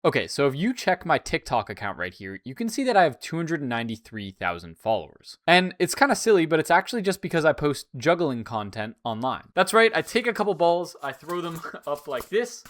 Okay, so if you check my TikTok account right here, you can see that I have 293,000 followers. And it's kind of silly, but it's actually just because I post juggling content online. That's right, I take a couple balls, I throw them up like this,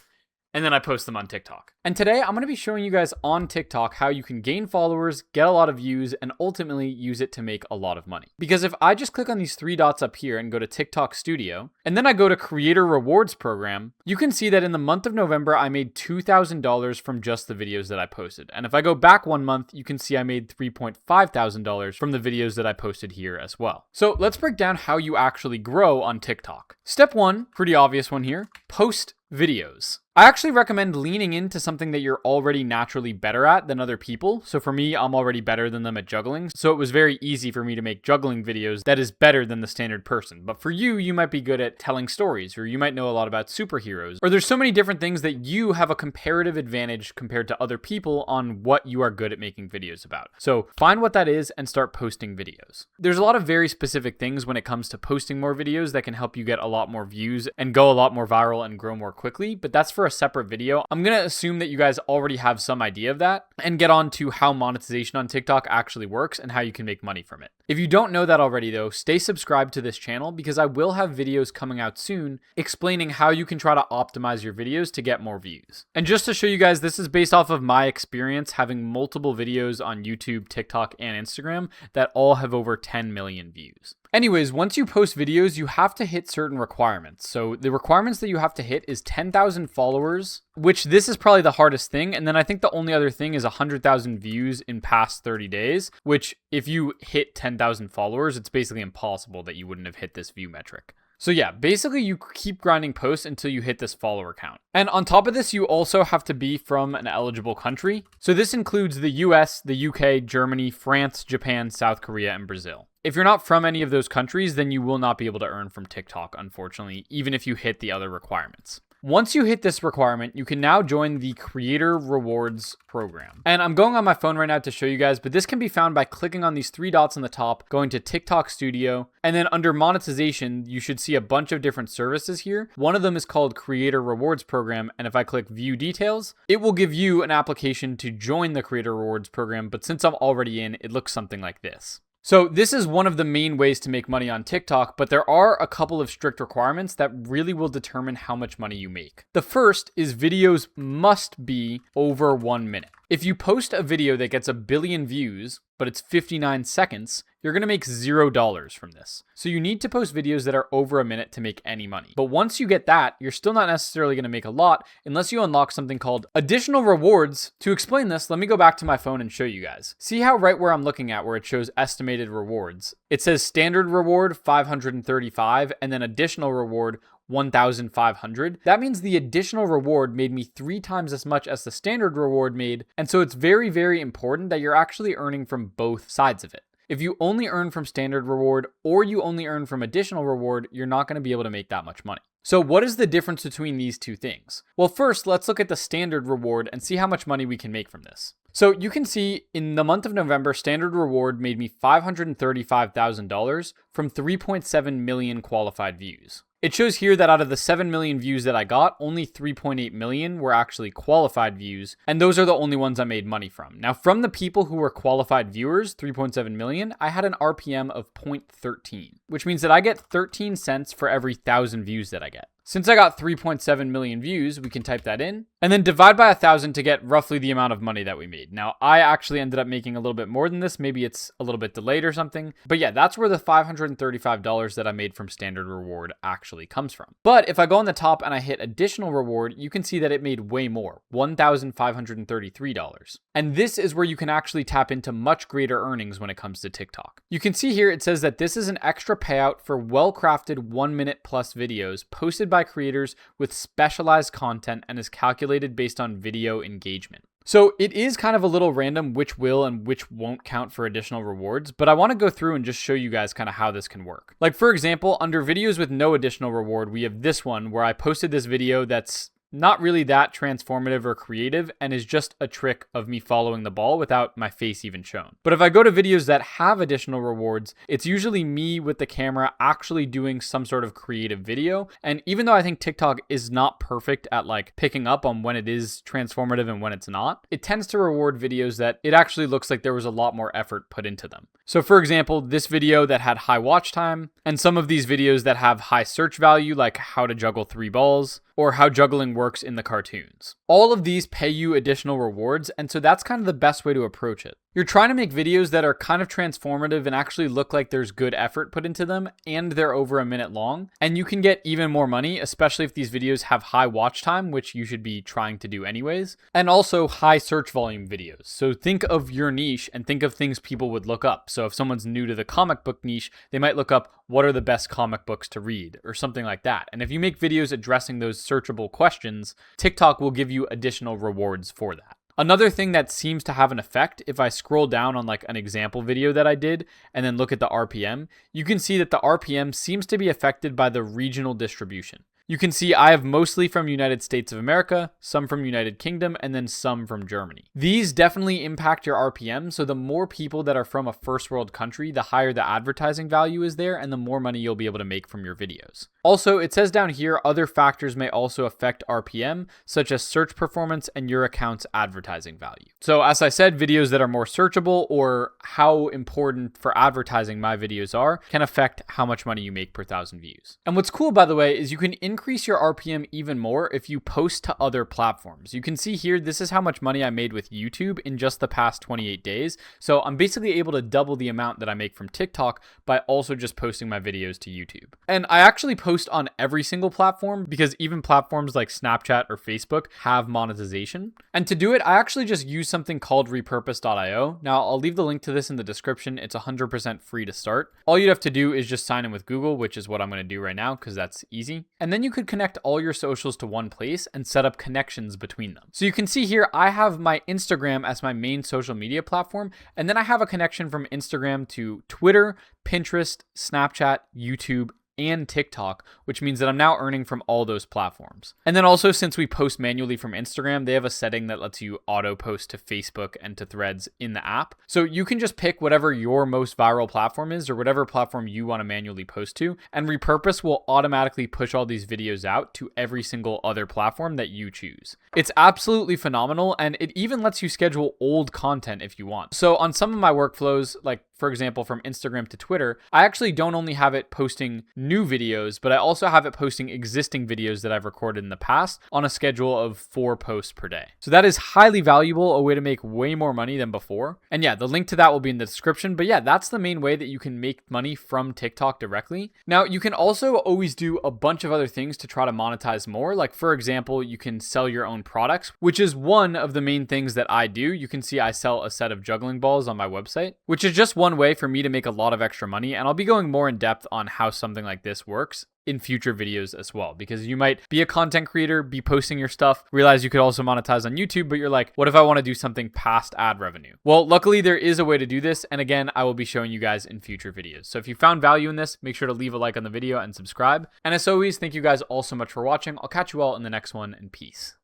and then I post them on TikTok. And today I'm going to be showing you guys on TikTok how you can gain followers, get a lot of views, and ultimately use it to make a lot of money. Because if I just click on these three dots up here and go to TikTok Studio, and then I go to Creator Rewards Program, you can see that in the month of November, I made $2,000 from just the videos that I posted. And if I go back 1 month, you can see I made $3,500 from the videos that I posted here as well. So let's break down how you actually grow on TikTok. Step 1, pretty obvious one here, post videos. I actually recommend leaning into something that you're already naturally better at than other people. So for me, I'm already better than them at juggling. So it was very easy for me to make juggling videos that is better than the standard person. But for you, you might be good at telling stories, or you might know a lot about superheroes, or there's so many different things that you have a comparative advantage compared to other people on what you are good at making videos about. So find what that is and start posting videos. There's a lot of very specific things when it comes to posting more videos that can help you get a lot more views and go a lot more viral and grow more quickly, but that's for a separate video. I'm going to assume that you guys already have some idea of that and get on to how monetization on TikTok actually works and how you can make money from it. If you don't know that already though, stay subscribed to this channel because I will have videos coming out soon explaining how you can try to optimize your videos to get more views. And just to show you guys, this is based off of my experience having multiple videos on YouTube, TikTok, and Instagram that all have over 10 million views. Anyways, once you post videos, you have to hit certain requirements. So the requirements that you have to hit is 10,000 followers, which this is probably the hardest thing. And then I think the only other thing is 100,000 views in past 30 days, which if you hit 10,000 followers, it's basically impossible that you wouldn't have hit this view metric. So yeah, basically you keep grinding posts until you hit this follower count. And on top of this, you also have to be from an eligible country. So this includes the US, the UK, Germany, France, Japan, South Korea, and Brazil. If you're not from any of those countries, then you will not be able to earn from TikTok, unfortunately, even if you hit the other requirements. Once you hit this requirement, you can now join the Creator Rewards Program. And I'm going on my phone right now to show you guys, but this can be found by clicking on these three dots on the top, going to TikTok Studio, and then under monetization, you should see a bunch of different services here. One of them is called Creator Rewards Program, and if I click View Details, it will give you an application to join the Creator Rewards Program, but since I'm already in, it looks something like this. So this is one of the main ways to make money on TikTok, but there are a couple of strict requirements that really will determine how much money you make. The first is videos must be over 1 minute. If you post a video that gets 1 billion views, but it's 59 seconds, you're going to make $0 from this. So you need to post videos that are over 1 minute to make any money. But once you get that, you're still not necessarily going to make a lot unless you unlock something called additional rewards. To explain this, let me go back to my phone and show you guys. See how right where I'm looking at where it shows estimated rewards, it says standard reward 535 and then additional reward 1,500. That means the additional reward made me 3 times as much as the standard reward made. And so it's very, very important that you're actually earning from both sides of it. If you only earn from standard reward or you only earn from additional reward, you're not going to be able to make that much money. So what is the difference between these two things? Well, first, let's look at the standard reward and see how much money we can make from this. So you can see in the month of November, standard reward made me $535,000 from 3.7 million qualified views. It shows here that out of the 7 million views that I got, only 3.8 million were actually qualified views, and those are the only ones I made money from. Now, from the people who were qualified viewers, 3.7 million, I had an RPM of 0.13, which means that I get 13 cents for every 1,000 views that I get. Since I got 3.7 million views, we can type that in and then divide by 1,000 to get roughly the amount of money that we made. Now, I actually ended up making a little bit more than this. Maybe it's a little bit delayed or something. But yeah, that's where the $535 that I made from standard reward actually comes from. But if I go on the top and I hit additional reward, you can see that it made way more, $1,533. And this is where you can actually tap into much greater earnings when it comes to TikTok. You can see here it says that this is an extra payout for well-crafted 1 minute plus videos posted by creators with specialized content and is calculated based on video engagement. So it is kind of a little random which will and which won't count for additional rewards, but I want to go through and just show you guys kind of how this can work. Like for example, under videos with no additional reward, we have this one where I posted this video that's not really that transformative or creative and is just a trick of me following the ball without my face even shown. But if I go to videos that have additional rewards, it's usually me with the camera actually doing some sort of creative video. And even though I think TikTok is not perfect at like picking up on when it is transformative and when it's not, it tends to reward videos that it actually looks like there was a lot more effort put into them. So for example, this video that had high watch time, and some of these videos that have high search value, like how to juggle 3 balls, or how juggling works in the cartoons. All of these pay you additional rewards, and so that's kind of the best way to approach it. You're trying to make videos that are kind of transformative and actually look like there's good effort put into them, and they're over a minute long, and you can get even more money, especially if these videos have high watch time, which you should be trying to do anyways, and also high search volume videos. So think of your niche and think of things people would look up. So if someone's new to the comic book niche, they might look up what are the best comic books to read or something like that. And if you make videos addressing those searchable questions, TikTok will give you additional rewards for that. Another thing that seems to have an effect, if I scroll down on like an example video that I did and then look at the RPM, you can see that the RPM seems to be affected by the regional distribution. You can see I have mostly from United States of America, some from United Kingdom, and then some from Germany. These definitely impact your RPM, so the more people that are from a first world country, the higher the advertising value is there, and the more money you'll be able to make from your videos. Also, it says down here, other factors may also affect RPM, such as search performance and your account's advertising value. So as I said, videos that are more searchable or how important for advertising my videos are can affect how much money you make per 1,000 views. And what's cool, by the way, is you can increase your RPM even more if you post to other platforms. You can see here, this is how much money I made with YouTube in just the past 28 days. So I'm basically able to double the amount that I make from TikTok by also just posting my videos to YouTube. And I actually post on every single platform because even platforms like Snapchat or Facebook have monetization. And to do it, I actually just use something called repurpose.io. Now I'll leave the link to this in the description. It's 100% free to start. All you'd have to do is just sign in with Google, which is what I'm going to do right now because that's easy. And then you could connect all your socials to one place and set up connections between them. So you can see here, I have my Instagram as my main social media platform, and then I have a connection from Instagram to Twitter, Pinterest, Snapchat, YouTube, and TikTok, which means that I'm now earning from all those platforms. And then also, since we post manually from Instagram, they have a setting that lets you auto post to Facebook and to Threads in the app. So you can just pick whatever your most viral platform is or whatever platform you want to manually post to, and Repurpose will automatically push all these videos out to every single other platform that you choose. It's absolutely phenomenal, and it even lets you schedule old content if you want. So on some of my workflows, like for example, from Instagram to Twitter, I actually don't only have it posting new videos, but I also have it posting existing videos that I've recorded in the past on a schedule of 4 posts per day. So that is highly valuable, a way to make way more money than before. And yeah, the link to that will be in the description. But yeah, that's the main way that you can make money from TikTok directly. Now, you can also always do a bunch of other things to try to monetize more. Like for example, you can sell your own products, which is one of the main things that I do. You can see I sell a set of juggling balls on my website, which is just one way for me to make a lot of extra money. And I'll be going more in depth on how something like this works in future videos as well, because you might be a content creator, be posting your stuff, realize you could also monetize on YouTube, but you're like, what if I want to do something past ad revenue? Well, luckily there is a way to do this. And again, I will be showing you guys in future videos. So if you found value in this, make sure to leave a like on the video and subscribe. And as always, thank you guys all so much for watching. I'll catch you all in the next one, and peace.